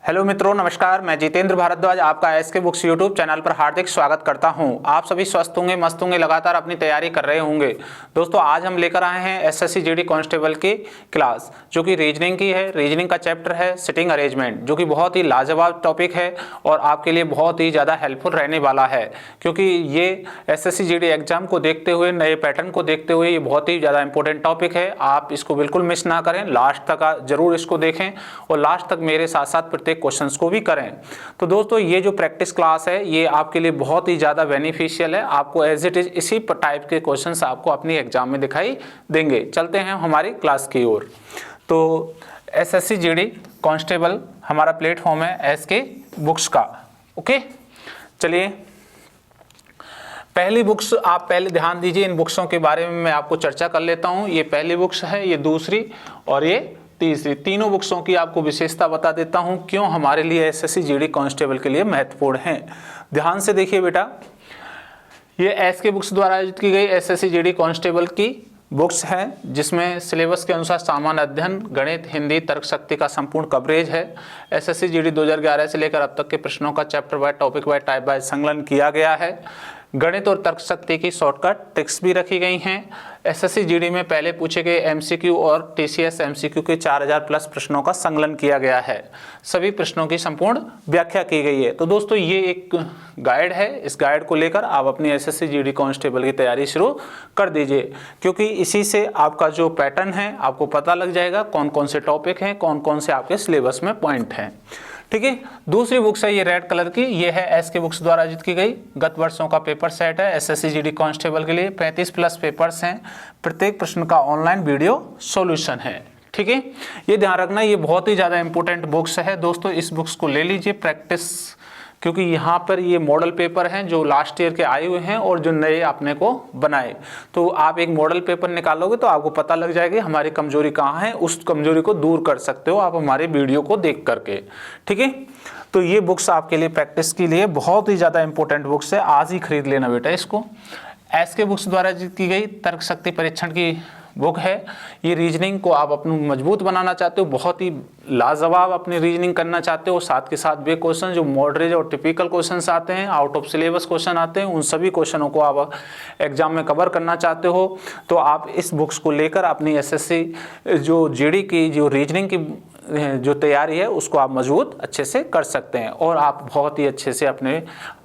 Hello मित्रों, नमस्कार। मैं जितेंद्र भारद्वाज आपका एसके बुक्स यूट्यूब चैनल पर हार्दिक स्वागत करता हूं। आप सभी स्वस्थ होंगे, मस्त होंगे, लगातार अपनी तैयारी कर रहे होंगे। दोस्तों, आज हम लेकर आए हैं एसएससी जीडी कांस्टेबल की क्लास, जो कि रीजनिंग की है। रीजनिंग का चैप्टर है सिटिंग अरेंजमेंट, जो कि बहुत ही लाजवाब टॉपिक है और आपके लिए बहुत ही ज़्यादा हेल्पफुल रहने वाला है, क्योंकि ये एसएससी जीडी एग्जाम को देखते हुए, नए पैटर्न को देखते हुए ये बहुत ही ज़्यादा इंपॉर्टेंट टॉपिक है। आप इसको बिल्कुल मिस ना करें, लास्ट तक जरूर इसको देखें और लास्ट तक मेरे साथ साथ प्रत्येक क्वेश्चंस को भी करें। तो दोस्तों, ये जो प्रैक्टिस क्लास है ये आपके लिए बहुत ही ज़्यादा बेनिफिशियल है। आपको एज इट इज इसी टाइप के क्वेश्चंस आपको अपनी एग्जाम में दिखाई देंगे। चलते हैं हमारी क्लास की ओर। तो एसएससी जीडी कांस्टेबल हमारा प्लेटफॉर्म है एसके बुक्स का। ओके, चलिए पहली बुक्स आप पहले ध्यान दीजिए। इन बुक्सों के बारे में मैं आपको चर्चा कर लेता हूँ। ये पहली बुक्स है, ये दूसरी और ये तीसरी। तीनों बुक्सों की आपको विशेषता बता देता हूं, क्यों हमारे लिए एसएससी जीडी कांस्टेबल के लिए महत्वपूर्ण है। ध्यान से देखिए बेटा, ये एसके बुक्स द्वारा आयोजित की गई एसएससी जीडी कांस्टेबल की बुक्स है, जिसमें सिलेबस के अनुसार सामान्य अध्ययन, गणित, हिंदी, तर्क शक्ति का संपूर्ण कवरेज है। एसएससी जीडी 2011 से लेकर अब तक के प्रश्नों का chapter wise, topic wise, type wise संकलन किया गया है। गणित और तर्क शक्ति की शॉर्टकट ट्रिक्स भी रखी गई हैं। एसएससी जीडी में पहले पूछे गए एमसीक्यू और टीसीएस एमसीक्यू के 4000 प्लस प्रश्नों का संकलन किया गया है। सभी प्रश्नों की संपूर्ण व्याख्या की गई है। तो दोस्तों, ये एक गाइड है। इस गाइड को लेकर आप अपनी एसएससी जीडी कांस्टेबल की तैयारी शुरू कर दीजिए, क्योंकि इसी से आपका जो पैटर्न है आपको पता लग जाएगा कौन कौन से टॉपिक हैं, कौन कौन से आपके सिलेबस में पॉइंट हैं। ठीक है, दूसरी बुक्स है ये रेड कलर की, ये है एसके बुक्स द्वारा आयोजित की गई गत वर्षों का पेपर सेट है। एसएससी जीडी कांस्टेबल के लिए 35 प्लस पेपर्स हैं। प्रत्येक प्रश्न का ऑनलाइन वीडियो सॉल्यूशन है। ठीक है, ये ध्यान रखना, ये बहुत ही ज़्यादा इंपॉर्टेंट बुक्स है दोस्तों। इस बुक्स को ले लीजिए प्रैक्टिस, क्योंकि यहाँ पर ये मॉडल पेपर हैं जो लास्ट ईयर के आए हुए हैं और जो नए आपने को बनाए। तो आप एक मॉडल पेपर निकालोगे तो आपको पता लग जाएगी हमारी कमजोरी कहाँ है। उस कमजोरी को दूर कर सकते हो आप हमारे वीडियो को देख करके। ठीक है, तो ये बुक्स आपके लिए प्रैक्टिस के लिए बहुत ही ज़्यादा इंपॉर्टेंट बुक्स है। आज ही खरीद लेना बेटा इसको। एसके बुक्स द्वारा की गई तर्क शक्ति परीक्षण की बुक है। ये रीजनिंग को आप अपनी मजबूत बनाना चाहते हो, बहुत ही लाजवाब अपनी रीजनिंग करना चाहते हो, साथ के साथ वे क्वेश्चन जो मॉडरेट और टिपिकल क्वेश्चंस आते हैं, आउट ऑफ सिलेबस क्वेश्चन आते हैं, उन सभी क्वेश्चनों को आप एग्जाम में कवर करना चाहते हो, तो आप इस बुक्स को लेकर अपनी एसएससी जो जीडी की जो रीजनिंग की जो तैयारी है उसको आप मजबूत अच्छे से कर सकते हैं और आप बहुत ही अच्छे से अपने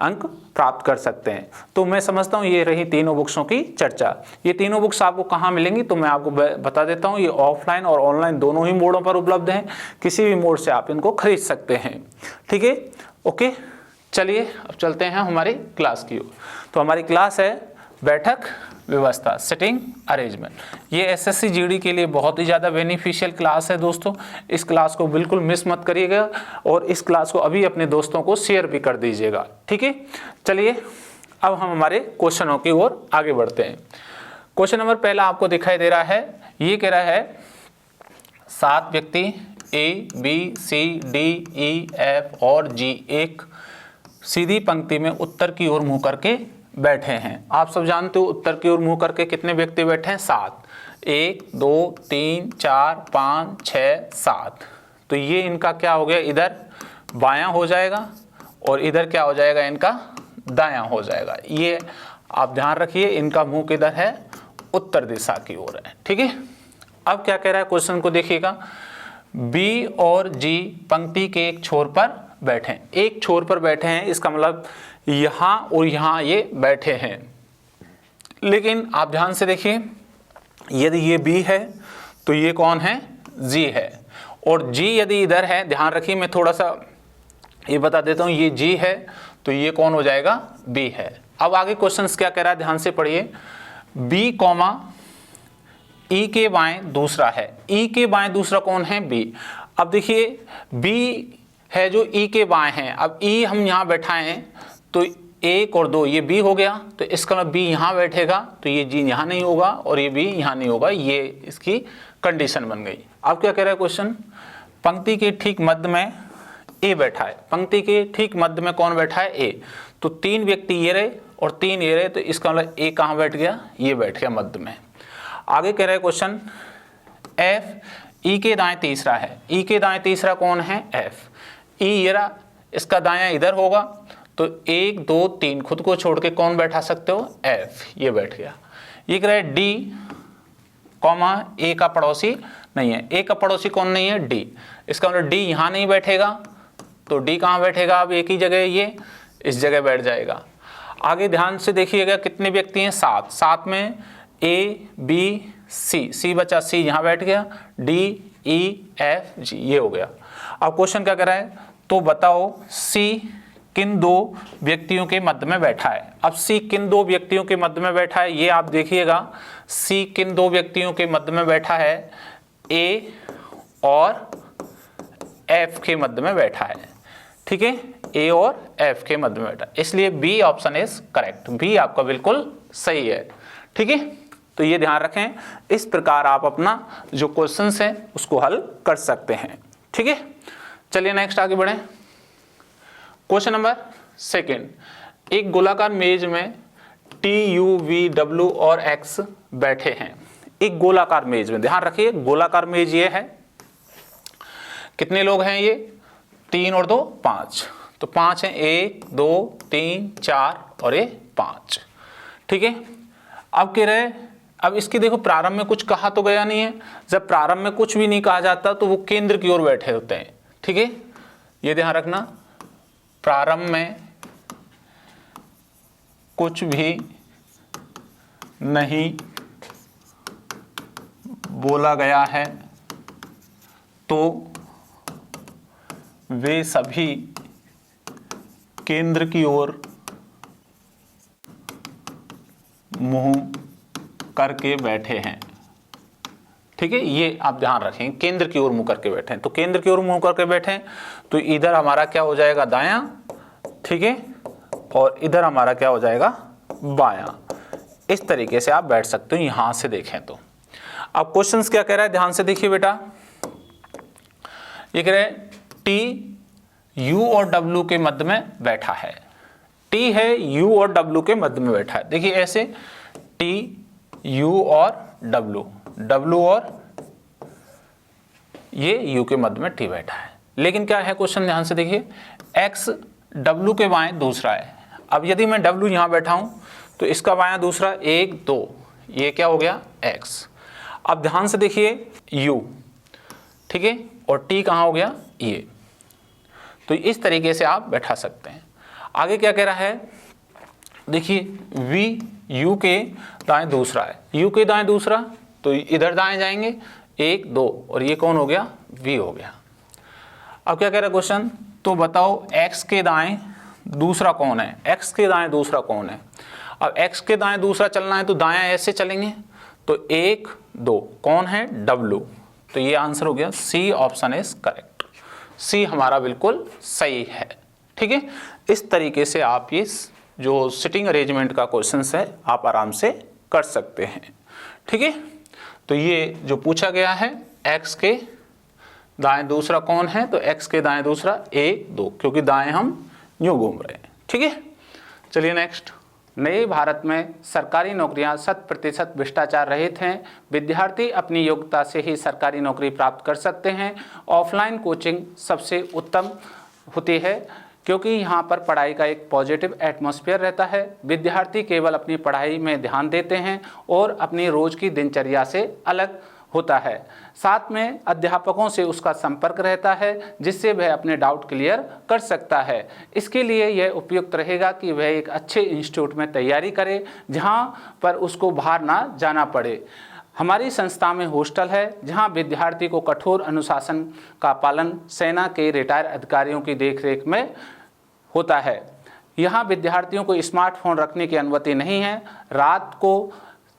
अंक प्राप्त कर सकते हैं। तो मैं समझता हूँ ये रही तीनों बुक्सों की चर्चा। ये तीनों बुक्स आपको कहाँ मिलेंगी तो मैं आपको बता देता हूँ। ये ऑफलाइन और ऑनलाइन दोनों ही मोडों पर उपलब्ध हैं। किसी भी मोड से आप इनको खरीद सकते हैं। ठीक है, ओके, चलिए अब चलते हैं हमारी क्लास की ओर। तो हमारी क्लास है बैठक व्यवस्था, सिटिंग अरेंजमेंट। ये एसएससी जीडी के लिए बहुत ही ज़्यादा बेनिफिशियल क्लास है दोस्तों। इस क्लास को बिल्कुल मिस मत करिएगा और इस क्लास को अभी अपने दोस्तों को शेयर भी कर दीजिएगा। ठीक है, चलिए अब हम हमारे क्वेश्चनों की ओर आगे बढ़ते हैं। क्वेश्चन नंबर पहला आपको दिखाई दे रहा है। ये कह रहा है 7 व्यक्ति A B C D E F और जी एक सीधी पंक्ति में उत्तर की ओर मुँह करके बैठे हैं। आप सब जानते हो उत्तर की ओर मुंह करके कितने व्यक्ति बैठे हैं? 7। 1 2 3 4 5 6 7। तो ये इनका क्या हो गया, इधर बायां हो जाएगा और इधर क्या हो जाएगा, इनका दायां हो जाएगा। ये आप ध्यान रखिए, इनका मुंह किधर है, उत्तर दिशा की ओर है। ठीक है, अब क्या कह रहा है क्वेश्चन को देखिएगा। बी और जी पंक्ति के एक छोर पर बैठे, एक छोर पर बैठे हैं, इसका मतलब यहाँ और यहाँ ये बैठे हैं। लेकिन आप ध्यान से देखिए, यदि ये बी है तो ये कौन है, जी है, और जी यदि इधर है, ध्यान रखिए मैं थोड़ा सा ये बता देता हूँ, ये जी है तो ये कौन हो जाएगा, बी है। अब आगे क्वेश्चन क्या कह रहा है, ध्यान से पढ़िए। बी कॉमा ई के बाएं दूसरा है, ई के बाएं दूसरा कौन है, बी। अब देखिए बी है जो ई के बाएं हैं। अब ई हम यहाँ बैठाए हैं तो 1 और 2 ये बी हो गया, तो इसका मतलब बी यहाँ बैठेगा तो ये जी यहाँ नहीं होगा और ये बी यहाँ नहीं होगा। ये इसकी कंडीशन बन गई। अब क्या कह रहा है क्वेश्चन, पंक्ति के ठीक मध्य में ए बैठा है। पंक्ति के ठीक मध्य में कौन बैठा है, ए। तो 3 व्यक्ति ये रहे और 3 ये रहे, तो इसका मतलब ए कहाँ बैठ गया, ये बैठ गया मध्य में। आगे कह रहा है क्वेश्चन, एफ ई के दाएं तीसरा है। ई के दाएं तीसरा कौन है, एफ। ई ये रहा, इसका दायां इधर होगा, तो 1 2 3 खुद को छोड़ के कौन बैठा सकते हो, एफ, ये बैठ गया। ये कह रहा है डी कॉमा ए का पड़ोसी नहीं है। ए का पड़ोसी कौन नहीं है, डी। इसका मतलब डी यहां नहीं बैठेगा, तो डी कहां बैठेगा, अब एक ही जगह, ये इस जगह बैठ जाएगा। आगे ध्यान से देखिएगा कितने व्यक्ति हैं, 7। 7 में ए बी सी बचा, सी यहां बैठ गया, डी ई एफ जी ये हो गया। अब क्वेश्चन क्या कर रहा है, तो बताओ सी किन 2 व्यक्तियों के मध्य में बैठा है। अब सी किन 2 व्यक्तियों के मध्य में बैठा है, ये आप देखिएगा, सी किन 2 व्यक्तियों के मध्य में बैठा है, ए और एफ के मध्य में बैठा है, ठीक है, ए और एफ के मध्य में बैठा, इसलिए B option is correct, B आपका बिल्कुल सही है, ठीक है। तो ये ध्यान रखें, इस प्रकार आप अपना जो क्वेश्चंस है उसको हल कर सकते हैं, ठीक है। चलिए नेक्स्ट आगे बढ़ें। क्वेश्चन नंबर 2, एक गोलाकार मेज में टी यू वी डब्ल्यू और एक्स बैठे हैं। एक गोलाकार मेज में, ध्यान रखिए गोलाकार मेज ये है, कितने लोग हैं ये, 3 और 2 5, तो 5 हैं, 1 2 3 4 और ये 5, ठीक है। अब कह रहे, अब इसकी देखो प्रारंभ में कुछ कहा तो गया नहीं है, जब प्रारंभ में कुछ भी नहीं कहा जाता तो वो केंद्र की ओर बैठे होते हैं, ठीक है, ये ध्यान रखना। प्रारंभ में कुछ भी नहीं बोला गया है तो वे सभी केंद्र की ओर मुंह करके बैठे हैं, ठीक है, ये आप ध्यान रखें, केंद्र की ओर मुंह करके बैठे हैं। तो केंद्र की ओर मुंह करके बैठे हैं तो इधर हमारा क्या हो जाएगा, दायां, ठीक है, और इधर हमारा क्या हो जाएगा, बायां। इस तरीके से आप बैठ सकते हो यहां से देखें तो। अब क्वेश्चंस क्या कह रहा है, ध्यान से देखिए बेटा, ये कह रहे हैं टी यू और डब्ल्यू के मध्य में बैठा है। टी है यू और डब्ल्यू के मध्य में बैठा है, देखिए ऐसे टी यू और डब्ल्यू, डब्ल्यू और ये यू के मध्य में टी बैठा है। लेकिन क्या है क्वेश्चन, ध्यान से देखिए, एक्स डब्ल्यू के बाएं दूसरा है। अब यदि मैं डब्ल्यू यहां बैठा हूं तो इसका बायां दूसरा 1 2, ये क्या हो गया, एक्स। अब ध्यान से देखिए यू, ठीक है, और टी कहां हो गया, ये। तो इस तरीके से आप बैठा सकते हैं। आगे क्या कह रहा है, देखिए वी यू के दाएं दूसरा है, यू के दाएं दूसरा, तो इधर दाएं जाएंगे 1 2, और ये कौन हो गया, वी हो गया। अब क्या कह रहा है क्वेश्चन, तो बताओ एक्स के दाएं दूसरा कौन है, एक्स के दाएं दूसरा कौन है। अब एक्स के दाएं दूसरा चलना है तो दाएं ऐसे चलेंगे, तो 1 2 कौन है, डब्ल्यू, तो ये आंसर हो गया, सी ऑप्शन इज करेक्ट, सी हमारा बिल्कुल सही है, ठीक है। इस तरीके से आप ये जो सिटिंग अरेंजमेंट का क्वेश्चन है आप आराम से कर सकते हैं, ठीक है। तो ये जो पूछा गया है, एक्स के दाएं दूसरा कौन है, तो एक्स के दाएं दूसरा 1 2, क्योंकि दाएं हम यूं घूम रहे हैं, ठीक है। चलिए नेक्स्ट, नए भारत में सरकारी नौकरियां 100% भ्रष्टाचार रहित हैं। विद्यार्थी अपनी योग्यता से ही सरकारी नौकरी प्राप्त कर सकते हैं। ऑफलाइन कोचिंग सबसे उत्तम होती है क्योंकि यहाँ पर पढ़ाई का एक पॉजिटिव एटमॉस्फेयर रहता है। विद्यार्थी केवल अपनी पढ़ाई में ध्यान देते हैं और अपनी रोज की दिनचर्या से अलग होता है। साथ में अध्यापकों से उसका संपर्क रहता है जिससे वह अपने डाउट क्लियर कर सकता है। इसके लिए यह उपयुक्त रहेगा कि वह एक अच्छे इंस्टीट्यूट में तैयारी करे जहाँ पर उसको बाहर ना जाना पड़े। हमारी संस्था में हॉस्टल है जहां विद्यार्थी को कठोर अनुशासन का पालन सेना के रिटायर अधिकारियों की देखरेख में होता है। यहां विद्यार्थियों को स्मार्टफोन रखने की अनुमति नहीं है। रात को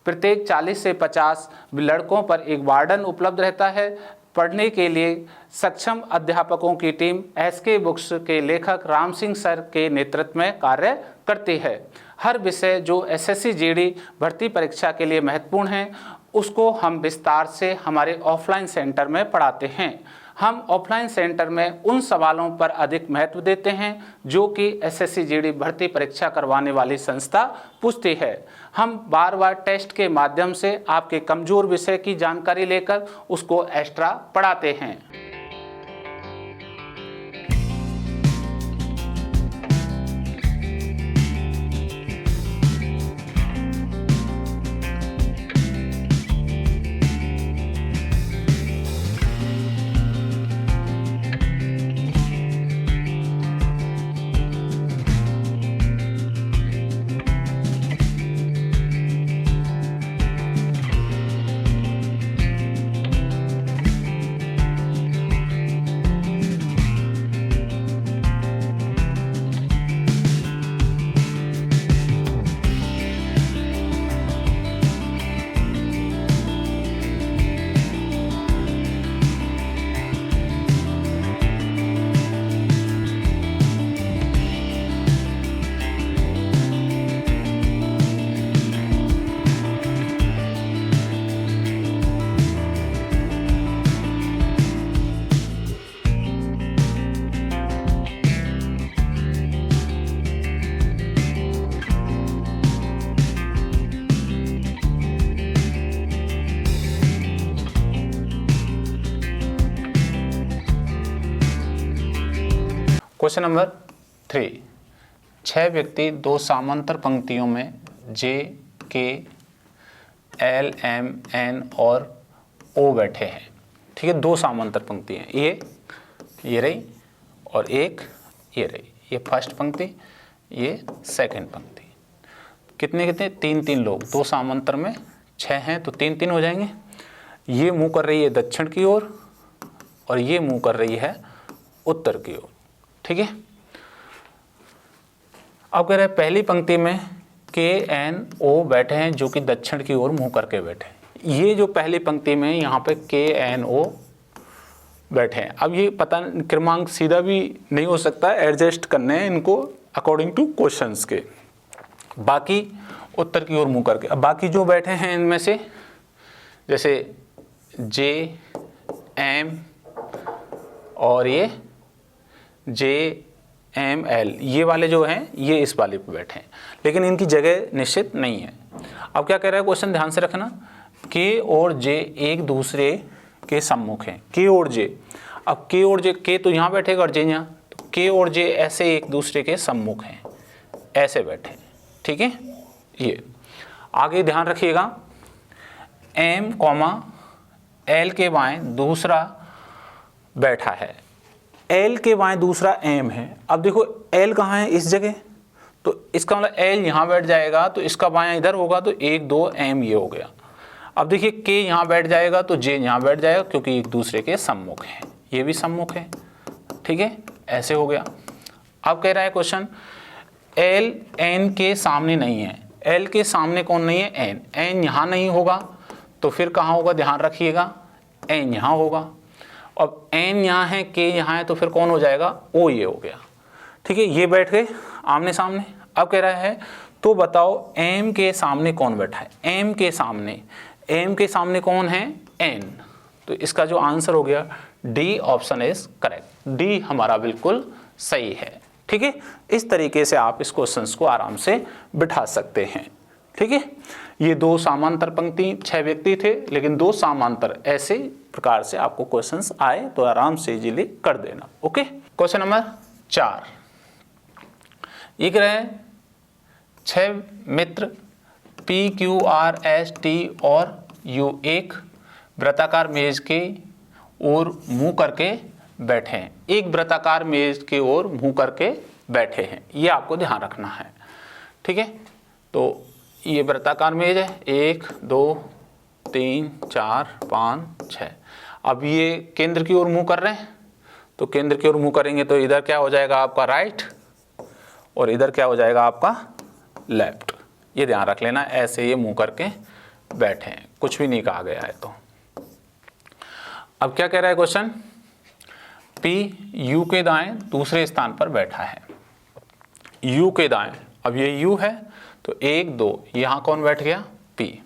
प्रत्येक 40 से 50 लड़कों पर एक वार्डन उपलब्ध रहता है। पढ़ने के लिए सक्षम अध्यापकों की टीम एसके बुक्स के लेखक राम सिंह सर के नेतृत्व में कार्य करती है। हर विषय जो एसएससी जीडी भर्ती परीक्षा के लिए महत्वपूर्ण है उसको हम विस्तार से हमारे ऑफलाइन सेंटर में पढ़ाते हैं। हम ऑफलाइन सेंटर में उन सवालों पर अधिक महत्व देते हैं जो कि एसएससी जीडी भर्ती परीक्षा करवाने वाली संस्था पूछती है। हम बार बार टेस्ट के माध्यम से आपके कमजोर विषय की जानकारी लेकर उसको एक्स्ट्रा पढ़ाते हैं। क्वेश्चन नंबर 3, 6 व्यक्ति 2 समांतर पंक्तियों में जे, के, एल, एम, एन और ओ बैठे हैं। ठीक है, 2 समांतर पंक्ति हैं, ये रही और एक ये रही, ये फर्स्ट पंक्ति, ये सेकंड पंक्ति। कितने 3 लोग, 2 समांतर में 6 हैं तो 3 हो जाएंगे। ये मुंह कर रही है दक्षिण की ओर और ये मुंह कर रही है उत्तर की ओर। ठीक है, अब कह रहे हैं पहली पंक्ति में के, एन, ओ बैठे हैं जो कि दक्षिण की ओर मुंह करके बैठे हैं। ये जो पहली पंक्ति में यहाँ पे के, एन, ओ बैठे हैं। अब ये पता क्रमांक सीधा भी नहीं हो सकता, एडजस्ट करने हैं इनको अकॉर्डिंग टू क्वेश्चंस के। बाकी उत्तर की ओर मुंह करके। अब बाकी जो बैठे हैं इनमें से जैसे जे, एम और ये जे, एम, एल, ये वाले जो हैं ये इस वाले पे बैठे हैं, लेकिन इनकी जगह निश्चित नहीं है। अब क्या कह रहा है क्वेश्चन, ध्यान से रखना, के और जे एक दूसरे के सम्मुख हैं। के और जे, अब के और जे, के तो यहाँ बैठेगा और जे यहाँ, तो के और जे ऐसे एक दूसरे के सम्मुख हैं, ऐसे बैठे। ठीक है, ये आगे ध्यान रखिएगा, एम कॉमा एल के बाएं दूसरा बैठा है, एल के बाएं दूसरा एम है। अब देखो एल कहाँ है, इस जगह, तो इसका मतलब एल यहाँ बैठ जाएगा तो इसका बायां इधर होगा, तो 1 2 एम ये हो गया। अब देखिए के यहाँ बैठ जाएगा तो जे यहाँ बैठ जाएगा क्योंकि एक दूसरे के सम्मुख हैं, ये भी सम्मुख है। ठीक है, ऐसे हो गया। अब कह रहा है क्वेश्चन, एल एन के सामने नहीं है। एल के सामने कौन नहीं है, एन। एन यहाँ नहीं होगा तो फिर कहाँ होगा, ध्यान रखिएगा, एन यहाँ होगा। अब एन यहाँ है, के यहाँ है, तो फिर कौन हो जाएगा, ओ ये हो गया। ठीक है, ये बैठ गए आमने सामने। अब कह रहा है तो बताओ एम के सामने कौन बैठा है। एम के सामने कौन है, एन। तो इसका जो आंसर हो गया D option is correct, D हमारा बिल्कुल सही है। ठीक है, इस तरीके से आप इस क्वेश्चन को आराम से बिठा सकते हैं। ठीक है, ये 2 समांतर पंक्ति, 6 व्यक्ति थे लेकिन 2 समांतर, ऐसे प्रकार से आपको क्वेश्चंस आए तो आराम से इजीली कर देना। ओके, क्वेश्चन नंबर 4, ये कह रहे हैं 6 मित्र P, Q, R, S, T और यू एक वृत्ताकार मेज के ओर मुंह करके बैठे हैं। एक वृत्ताकार मेज के ओर मुंह करके बैठे हैं, ये आपको ध्यान रखना है। ठीक है, तो ये वृत्ताकार मेज है, 1 2 3 4 5 6। अब ये केंद्र की ओर मुंह कर रहे हैं, तो केंद्र की ओर मुंह करेंगे तो इधर क्या हो जाएगा आपका राइट और इधर क्या हो जाएगा आपका लेफ्ट। ये ध्यान रख लेना, ऐसे ये मुंह करके बैठे हैं, कुछ भी नहीं कहा गया है। तो अब क्या कह रहा है क्वेश्चन, पी यू के दाएं दूसरे स्थान पर बैठा है। यू के दाएं, अब ये यू है तो 1 2, यहां कौन बैठ गया, पी।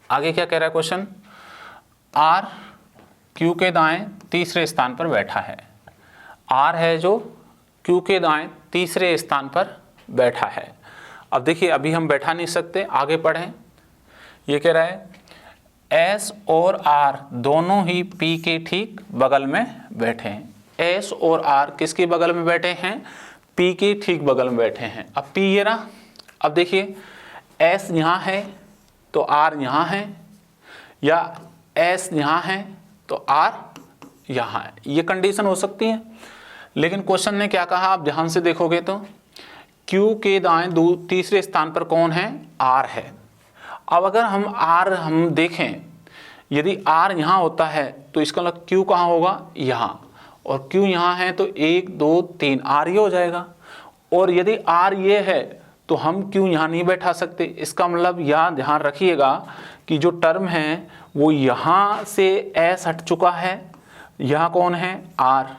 आगे क्या कह रहा है क्वेश्चन, आर क्यू के दाएं तीसरे स्थान पर बैठा है। आर है जो क्यू के दाएं तीसरे स्थान पर बैठा है। अब देखिए अभी हम बैठा नहीं सकते, आगे पढ़ें। ये कह रहा है एस और आर दोनों ही पी के ठीक बगल में बैठे हैं। एस और आर किसके बगल में बैठे हैं, पी के ठीक बगल में बैठे हैं। अब पी ये रहा, अब देखिए एस यहाँ है तो आर यहाँ है, या एस यहाँ है तो आर यहाँ है, ये कंडीशन हो सकती है। लेकिन क्वेश्चन ने क्या कहा, आप ध्यान से देखोगे तो क्यू के दाएं तीसरे स्थान पर कौन है, आर है। अब अगर हम देखें, यदि आर यहाँ होता है तो इसका मतलब क्यू कहाँ होगा, यहाँ, और क्यू यहाँ है तो 1 2 3 आर ये हो जाएगा। और यदि आर ये है तो हम क्यू यहाँ नहीं बैठा सकते। इसका मतलब यहाँ ध्यान रखिएगा कि जो टर्म है वो यहाँ से एस हट चुका है, यहाँ कौन है, आर,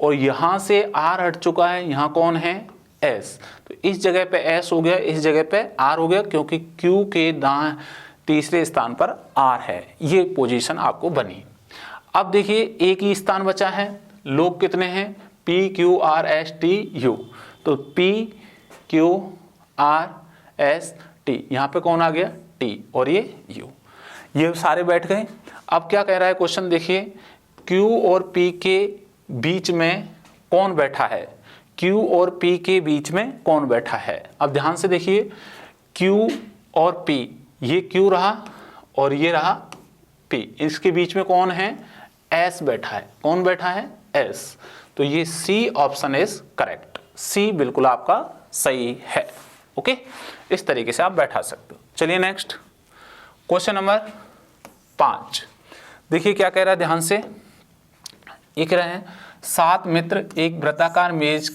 और यहाँ से आर हट चुका है, यहाँ कौन है, एस। तो इस जगह पे एस हो गया, इस जगह पे आर हो गया, क्योंकि क्यू के दाएं तीसरे स्थान पर आर है। ये पोजीशन आपको बनी। अब देखिए एक ही स्थान बचा है, लोग कितने हैं, P Q R S T U. तो P Q R S T, यहाँ पे कौन आ गया, टी, और ये यू, ये सारे बैठ गए। अब क्या कह रहा है क्वेश्चन, देखिए क्यू और पी के बीच में कौन बैठा है, Q और P के बीच में कौन बैठा है। अब ध्यान से देखिए, Q और P, ये Q रहा और ये रहा P, इसके बीच में कौन है, S बैठा है। कौन बैठा है, S। तो ये C option is correct, C बिल्कुल आपका सही है। ओके, इस तरीके से आप बैठा सकते हो। चलिए नेक्स्ट क्वेश्चन नंबर 5। देखिए क्या कह रहा है, ध्यान से। ये कह रहे हैं 7 मित्र एक वृत्ताकार मेज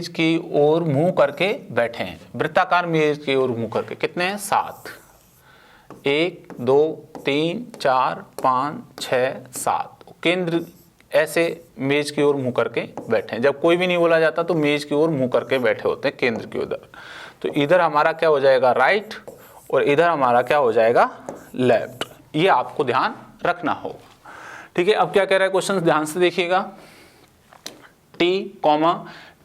की ओर मुंह करके बैठे हैं। वृत्ताकार मेज की ओर मुंह करके कितने हैं, 7। 1 2 3 4 5 6 7। केंद्र ऐसे मेज की ओर मुंह करके बैठे हैं। जब कोई भी नहीं बोला जाता तो मेज की ओर मुंह करके बैठे होते हैं केंद्र की उधर। तो इधर हमारा क्या हो जाएगा, राइट, और इधर हमारा क्या हो जाएगा, लेफ्ट। ये आपको ध्यान रखना होगा। ठीक है, अब क्या कह रहा है क्वेश्चन, ध्यान से देखिएगा। टी कॉमा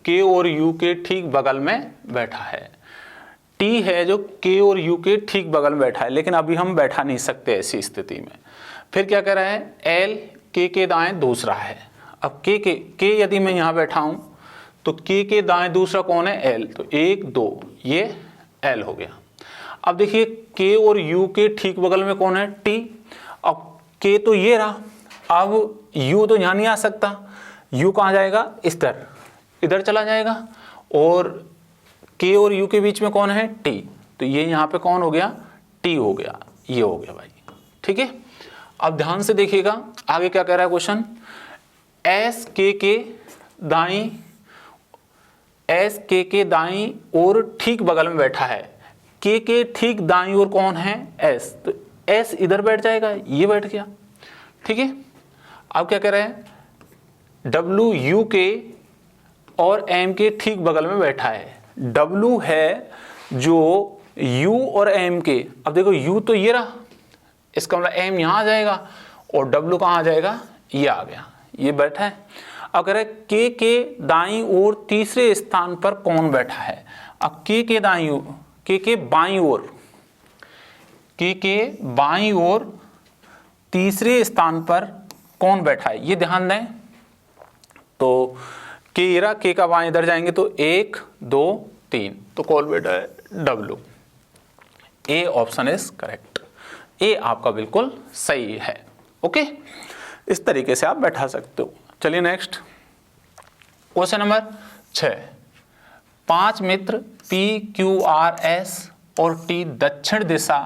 के और यू के ठीक बगल में बैठा है। टी है जो के और यू के ठीक बगल में बैठा है, लेकिन अभी हम बैठा नहीं सकते ऐसी स्थिति में। फिर क्या कह रहा है, एल के दाएं दूसरा है। अब के यदि मैं यहाँ बैठा हूं तो के दाएं दूसरा कौन है, एल। तो 1 2 ये एल हो गया। अब देखिए के और यू के ठीक बगल में कौन है, टी। अब के तो ये रहा, अब यू तो यहाँ नहीं आ सकता, यू कहाँ जाएगा, इधर चला जाएगा। और के और यू के बीच में कौन है, टी। तो ये यहाँ पे कौन हो गया, टी हो गया, ये हो गया भाई। ठीक है, अब ध्यान से देखिएगा आगे क्या कह रहा है क्वेश्चन। एस के दाईं और ठीक बगल में बैठा है। के ठीक दाईं ओर कौन है, एस। तो एस इधर बैठ जाएगा, ये बैठ गया। ठीक है, अब क्या कह रहे हैं, डब्ल्यू यू के और एम के ठीक बगल में बैठा है। डब्ल्यू है जो यू और एम के, अब देखो यू तो ये रहा, इसका मतलब एम यहाँ आ जाएगा और डब्ल्यू कहाँ आ जाएगा, ये आ गया, ये बैठा है। अब कह रहे के दाईं ओर तीसरे स्थान पर कौन बैठा है। अब के दाईं ओर, के बाईं ओर तीसरे स्थान पर कौन बैठा है, ये ध्यान दें। तो के का बाएं इधर जाएंगे तो 1 2 3, तो कौन बैठा है, W. A option is correct, A आपका बिल्कुल सही है। ओके, इस तरीके से आप बैठा सकते हो। चलिए नेक्स्ट क्वेश्चन नंबर 6। 5 मित्र P Q R S और T दक्षिण दिशा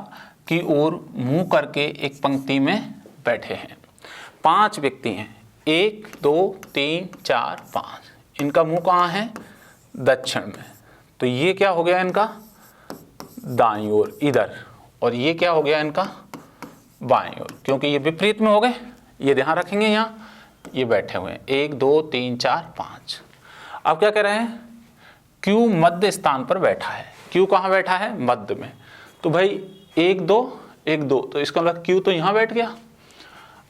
की ओर मुंह करके एक पंक्ति में बैठे हैं। 5 व्यक्ति हैं, 1 2 3 4 5। इनका मुंह कहाँ है, दक्षिण में। तो ये क्या हो गया इनका, दाईं ओर इधर, और ये क्या हो गया इनका, बाईं ओर, क्योंकि ये विपरीत में हो गए। ये ध्यान रखेंगे, यहाँ ये बैठे हुए हैं 1 2 3 4 5। अब क्या कह रहे हैं, Q मध्य स्थान पर बैठा है। Q कहाँ बैठा है, मध्य में। तो भाई 1 2 1 2, तो इसका मतलब Q तो यहाँ बैठ गया।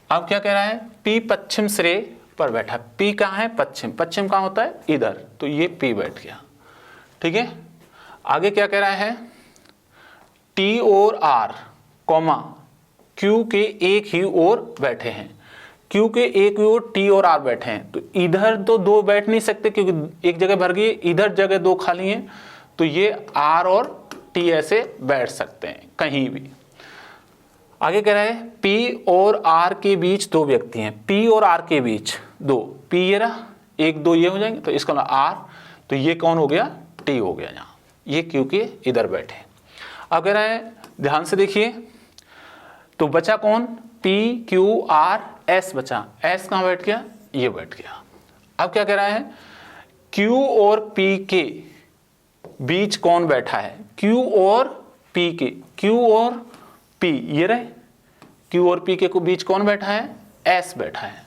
अब क्या कह रहा है, P पश्चिम सिरे पर बैठा है। P कहाँ है, पश्चिम। पश्चिम कहाँ होता है, इधर, तो ये P बैठ गया। ठीक है, आगे क्या कह रहा है, T और R कॉमा Q के एक ही ओर बैठे हैं। Q के एक ही ओर T और R बैठे हैं। तो इधर तो 2 बैठ नहीं सकते क्योंकि एक जगह भर गई, इधर जगह 2 खाली हैं, तो ये R और T ऐसे बैठ सकते हैं कहीं भी। आगे कह रहा है P और R के बीच 2 व्यक्ति हैं। P और R के बीच 2, P ये रहा, 1 2 ये हो जाएंगे, तो इसका मतलब R, तो ये कौन हो गया, T हो गया यहाँ, ये Q के इधर बैठे। अब कह रहा है ध्यान से देखिए, तो बचा कौन, P Q R S बचा। S कहाँ बैठ गया, ये बैठ गया। अब क्या कह रहा है, Q और P के बीच कौन बैठा है, Q और P के, Q और P ये रहे, Q और P के बीच कौन बैठा है, S बैठा है।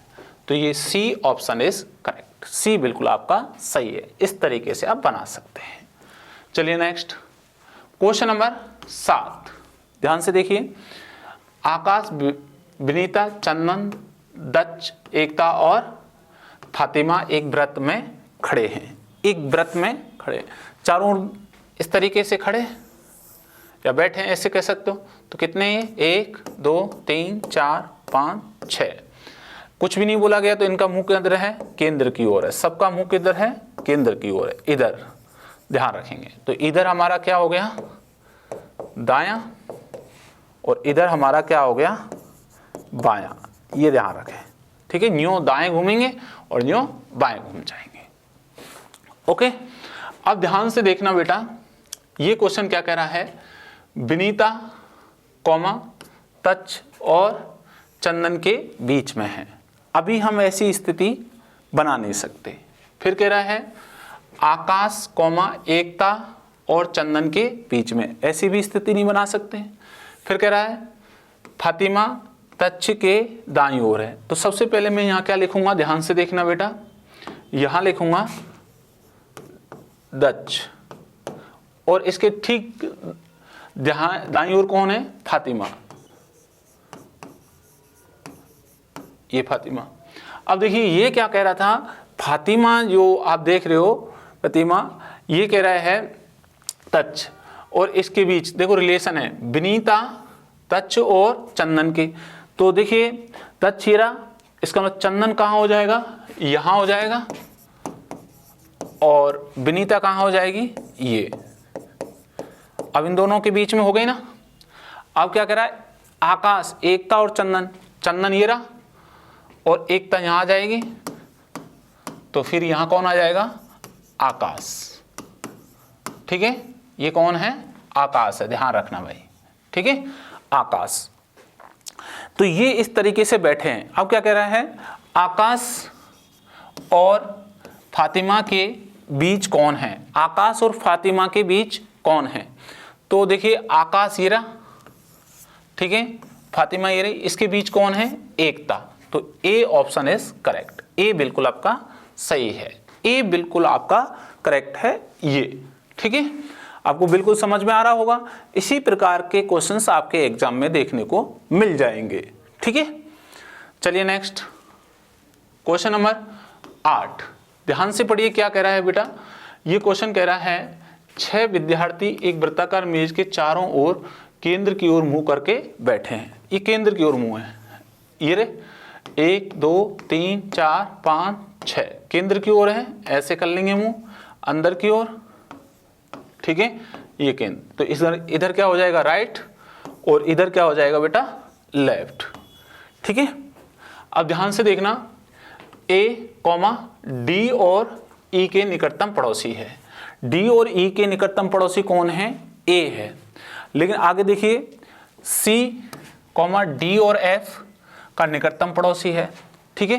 तो ये C option is correct, C बिल्कुल आपका सही है। इस तरीके से आप बना सकते हैं। चलिए नेक्स्ट क्वेश्चन नंबर 7, ध्यान से देखिए। आकाश, विनीता, चंदन, दक्ष, एकता और फातिमा एक व्रत में खड़े हैं। एक व्रत में खड़े, चारों इस तरीके से खड़े या बैठे हैं, ऐसे कह सकते हो। तो कितने हैं, 1 2 3 4 5 6। कुछ भी नहीं बोला गया तो इनका मुंह किधर है, केंद्र की ओर है, सबका मुंह किधर है, केंद्र की ओर है, इधर ध्यान रखेंगे। तो इधर हमारा क्या हो गया, दायां, और इधर हमारा क्या हो गया, बायां, ये ध्यान रखें, ठीक है। न्यो दाएं घूमेंगे और न्यो बाएं घूम जाएंगे। ओके, अब ध्यान से देखना बेटा, ये क्वेश्चन क्या कह रहा है, विनीता कॉमा तच और चंदन के बीच में है। अभी हम ऐसी स्थिति बना नहीं सकते। फिर कह रहा है आकाश कॉमा एकता और चंदन के बीच में, ऐसी भी स्थिति नहीं बना सकते। फिर कह रहा है फातिमा तच के दाईं ओर है। तो सबसे पहले मैं यहाँ क्या लिखूंगा, ध्यान से देखना बेटा, यहाँ लिखूंगा दच, और इसके ठीक दाईं ओर कौन है, फातिमा, ये फातिमा। अब देखिए ये क्या कह रहा था, फातिमा जो आप देख रहे हो फातिमा, ये कह रहा है तच, और इसके बीच देखो रिलेशन है विनीता तच और चंदन के। तो देखिए तच हीरा, इसका मतलब चंदन कहाँ हो जाएगा, यहाँ हो जाएगा, और विनीता कहाँ हो जाएगी, ये। अब इन दोनों के बीच में हो गई ना। अब क्या कह रहा है, आकाश एकता और चंदन, चंदन ये रहा और एकता यहाँ आ जाएगी, तो फिर यहाँ कौन आ जाएगा, आकाश, ठीक है। ये कौन है, आकाश है, ध्यान रखना भाई, ठीक है, आकाश। तो ये इस तरीके से बैठे हैं। अब क्या कह रहा है, आकाश और फातिमा के बीच कौन है, आकाश और फातिमा के बीच कौन है। तो देखिए आकाश ये रहा, ठीक है, फातिमा ये रही, इसके बीच कौन है, एकता। तो ए ऑप्शन इज करेक्ट, ए बिल्कुल आपका सही है, ए बिल्कुल आपका करेक्ट है ये, ठीक है। आपको बिल्कुल समझ में आ रहा होगा। इसी प्रकार के क्वेश्चंस आपके एग्जाम में देखने को मिल जाएंगे, ठीक है। चलिए नेक्स्ट क्वेश्चन नंबर 8, ध्यान से पढ़िए क्या कह रहा है बेटा। ये क्वेश्चन कह रहा है 6 विद्यार्थी एक वृत्ताकार मेज के चारों ओर केंद्र की ओर मुंह करके बैठे हैं। ये केंद्र की ओर मुंह है, ये रे 1 2 3 4 5 6 केंद्र की ओर है, ऐसे कर लेंगे मुंह अंदर की ओर, ठीक है, ये केंद्र। तो इधर क्या हो जाएगा, राइट, और इधर क्या हो जाएगा बेटा, लेफ्ट, ठीक है। अब ध्यान से देखना, ए कॉमा डी और ई के निकटतम पड़ोसी है। डी और ई के निकटतम पड़ोसी कौन है, ए है। लेकिन आगे देखिए सी कॉमा डी और एफ का निकटतम पड़ोसी है, ठीक है।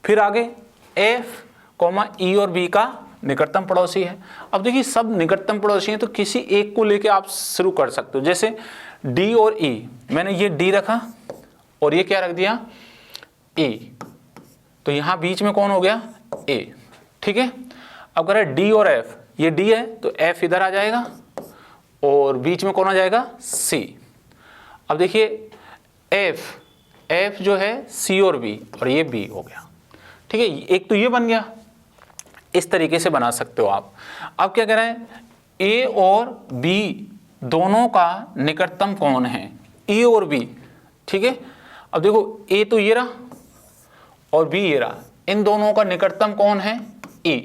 फिर आगे एफ कॉमा ई और बी का निकटतम पड़ोसी है। अब देखिए सब निकटतम पड़ोसी हैं, तो किसी एक को लेके आप शुरू कर सकते हो। जैसे डी और ई, मैंने ये डी रखा और ये क्या रख दिया, ए, तो यहाँ बीच में कौन हो गया, ए, ठीक है। अब कह रहा है डी और एफ, ये डी है तो एफ इधर आ जाएगा और बीच में कौन आ जाएगा, सी। अब देखिए एफ जो है सी और बी, और ये बी हो गया, ठीक है। एक तो ये बन गया, इस तरीके से बना सकते हो आप। अब क्या कह रहे हैं, ए और बी दोनों का निकटतम कौन है, ए और बी, ठीक है। अब देखो ए तो ये रहा और बी ये रहा, इन दोनों का निकटतम कौन है, ए।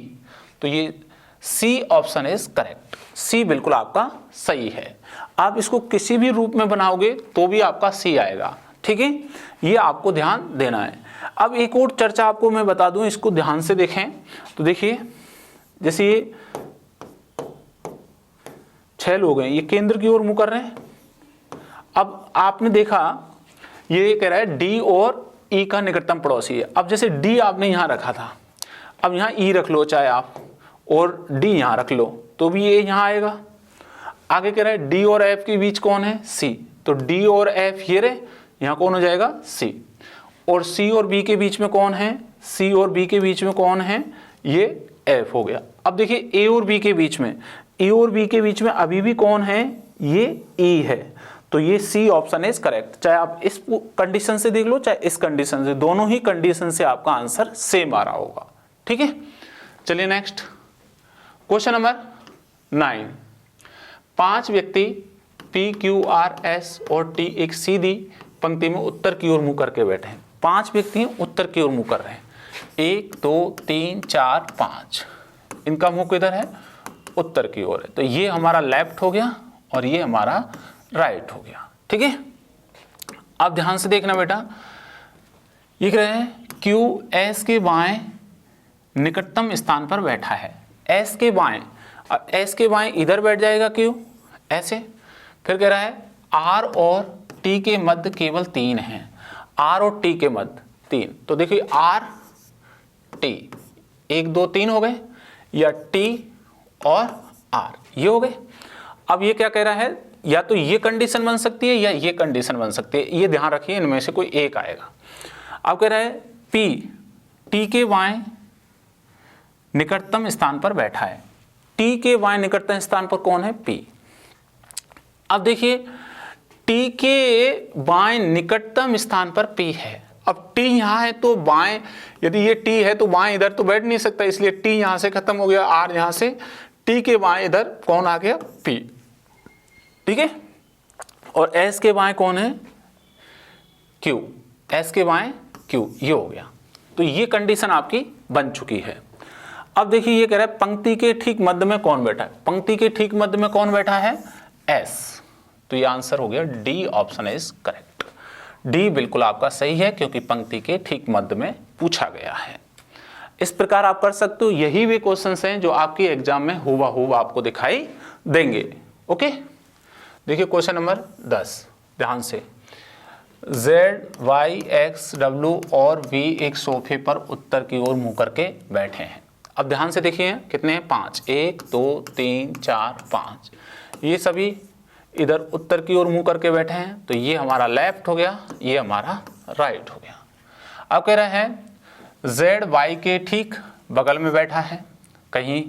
तो ये सी ऑप्शन इज करेक्ट, सी बिल्कुल आपका सही है। आप इसको किसी भी रूप में बनाओगे तो भी आपका सी आएगा, ठीक है। ये आपको ध्यान देना है। अब एक और चर्चा आपको मैं बता दूं, इसको ध्यान से देखें। तो देखिए जैसे ये 6 लोग हैं, ये केंद्र की ओर मुंह कर रहे हैं। अब आपने देखा ये कह रहा है डी और ई का निकटतम पड़ोसी है। अब जैसे डी आपने यहां रखा था, अब यहां ई रख लो चाहे आप, और डी यहां रख लो तो भी ये यहां आएगा। आगे कह रहा है डी और एफ के बीच कौन है, सी, तो डी और एफ ये रहे, यहां कौन हो जाएगा, सी। और सी और बी के बीच में कौन है, सी और बी के बीच में कौन है, ये एफ हो गया। अब देखिए ए और बी के बीच में, ए और बी के बीच में अभी भी कौन है, ये ई है। तो ये सी ऑप्शन इज करेक्ट। चाहे आप इस कंडीशन से देख लो चाहे इस कंडीशन से, दोनों ही कंडीशन से आपका आंसर सेम आ रहा होगा, ठीक है। चलिए नेक्स्ट क्वेश्चन नंबर 9। 5 व्यक्ति पी क्यू आर एस और टी एक सीधी पंक्ति में उत्तर की ओर मुंह करके बैठे हैं। 5 व्यक्ति हैं, उत्तर की ओर मुँह कर रहे हैं। 1 2 3 4 5, इनका मुँह किधर है? उत्तर की ओर है। तो ये हमारा लेफ्ट हो गया और ये हमारा राइट हो गया। ठीक है, अब ध्यान से देखना बेटा, लिख रहे हैं Q S के बाएं निकटतम स्थान पर बैठा है। S के बाएं, अब S के बाएं इधर बैठ जाएगा Q ऐसे। फिर कह रहा है R और T के मध्य केवल 3 हैं। R और T के मध्य 3, तो देखिए R T 1 2 3 हो गए, या T और R ये हो गए। अब ये क्या कह रहा है, या तो ये कंडीशन बन सकती है या ये कंडीशन बन सकती है, ये ध्यान रखिए, इनमें से कोई एक आएगा। अब कह रहा है P T के बाएं निकटतम स्थान पर बैठा है। T के बाएं निकटतम स्थान पर कौन है? P। अब देखिए T के बाएं निकटतम स्थान पर P है। अब T यहाँ है तो बाएं, यदि ये T है तो बाएं इधर तो बैठ नहीं सकता, इसलिए T यहाँ से खत्म हो गया, R यहाँ से, T के बाएं इधर कौन आ गया? P। ठीक है, और S के बाएं कौन है? Q। S के बाएं Q, ये हो गया। तो ये कंडीशन आपकी बन चुकी है। अब देखिए ये कह रहा है पंक्ति के ठीक मध्य में कौन बैठा है? पंक्ति के ठीक मध्य में कौन बैठा है? S। तो ये आंसर हो गया D, option is correct. D बिल्कुल आपका सही है, क्योंकि पंक्ति के ठीक मध्य में पूछा गया है। इस प्रकार आप कर सकते हो। यही वे क्वेश्चंस हैं जो आपके एग्जाम में हुबहू आपको दिखाई देंगे। ओके, देखिए क्वेश्चन नंबर 10, ध्यान से। Z, Y, X, W और V एक सोफे पर उत्तर की ओर मुंह करके बैठे हैं। अब ध्यान से देखिए कितने हैं? 5, 1 2 3 4 5, ये सभी इधर उत्तर की ओर मुंह करके बैठे हैं। तो ये हमारा लेफ्ट हो गया, ये हमारा राइट हो गया। अब कह रहा है Z Y के ठीक बगल में बैठा है, कहीं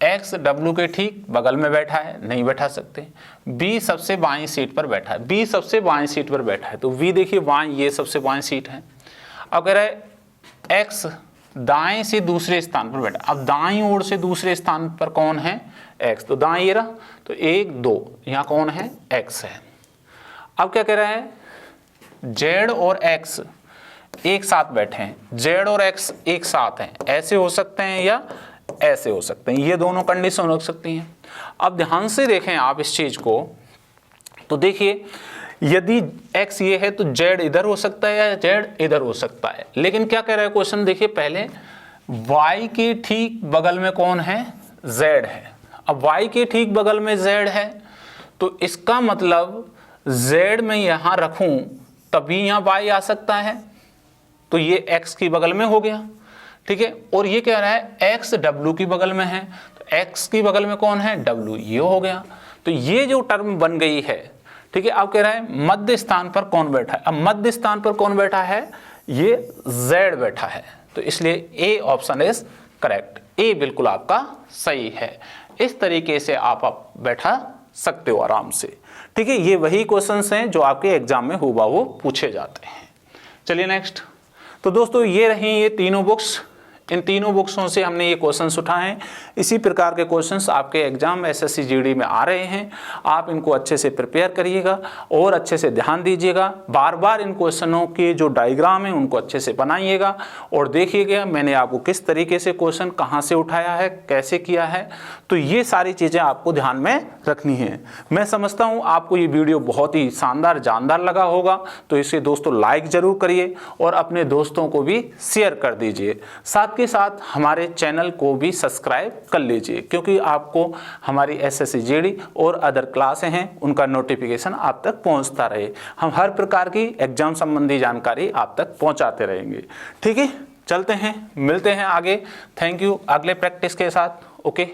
X W के ठीक बगल में बैठा है, नहीं बैठा सकते। B सबसे बाईं सीट पर बैठा है, B सबसे बाईं सीट पर बैठा है, तो V देखिए बाईं, ये सबसे बाईं सीट है। अब कह रहा है X दाएं से दूसरे स्थान पर बैठा। अब दाईं ओर से दूसरे स्थान पर कौन है? X। तो दाएं ये रहा, तो 1 2, यहाँ कौन है? X है। अब क्या कह रहा है? Z और X एक साथ बैठे हैं, Z और X एक साथ हैं, ऐसे हो सकते हैं या ऐसे हो सकते हैं, ये दोनों कंडीशन हो सकती हैं। अब ध्यान से देखें आप इस चीज को, तो देखिए यदि X ये है तो Z इधर हो सकता है या Z इधर हो सकता है। लेकिन क्या कह रहा है क्वेश्चन, देखिए पहले Y के ठीक बगल में कौन है? Z है। अब Y के ठीक बगल में Z है, तो इसका मतलब Z में यहां रखूं तभी यहां Y आ सकता है, तो ये X की बगल में हो गया। ठीक है, और ये कह रहा है X W की बगल में है, तो X की बगल में कौन है? W, ये हो गया। तो ये जो टर्म बन गई है, ठीक है। अब कह रहा है मध्य स्थान पर कौन बैठा है? अब मध्य स्थान पर कौन बैठा है? ये Z बैठा है, तो इसलिए A option is correct. A बिल्कुल आपका सही है। इस तरीके से आप बैठा सकते हो आराम से। ठीक है, ये वही क्वेश्चंस हैं जो आपके एग्जाम में हुबहू पूछे जाते हैं। चलिए नेक्स्ट। तो दोस्तों ये रही ये तीनों बुक्स, इन तीनों बुक्सों से हमने ये क्वेश्चंस उठाए हैं। इसी प्रकार के क्वेश्चंस आपके एग्जाम SSC GD में आ रहे हैं। आप इनको अच्छे से प्रिपेयर करिएगा और अच्छे से ध्यान दीजिएगा। बार बार इन क्वेश्चनों के जो डायग्राम है उनको अच्छे से बनाइएगा और देखिएगा मैंने आपको किस तरीके से क्वेश्चन कहाँ से उठाया है, कैसे किया है। तो ये सारी चीज़ें आपको ध्यान में रखनी है। मैं समझता हूँ आपको ये वीडियो बहुत ही शानदार जानदार लगा होगा, तो इसे दोस्तों लाइक ज़रूर करिए और अपने दोस्तों को भी शेयर कर दीजिए। साथ के साथ हमारे चैनल को भी सब्सक्राइब कर लीजिए, क्योंकि आपको हमारी SSC GD और अदर क्लासें हैं उनका नोटिफिकेशन आप तक पहुंचता रहे। हम हर प्रकार की एग्जाम संबंधी जानकारी आप तक पहुंचाते रहेंगे। ठीक है, चलते हैं, मिलते हैं आगे। थैंक यू, अगले प्रैक्टिस के साथ। ओके।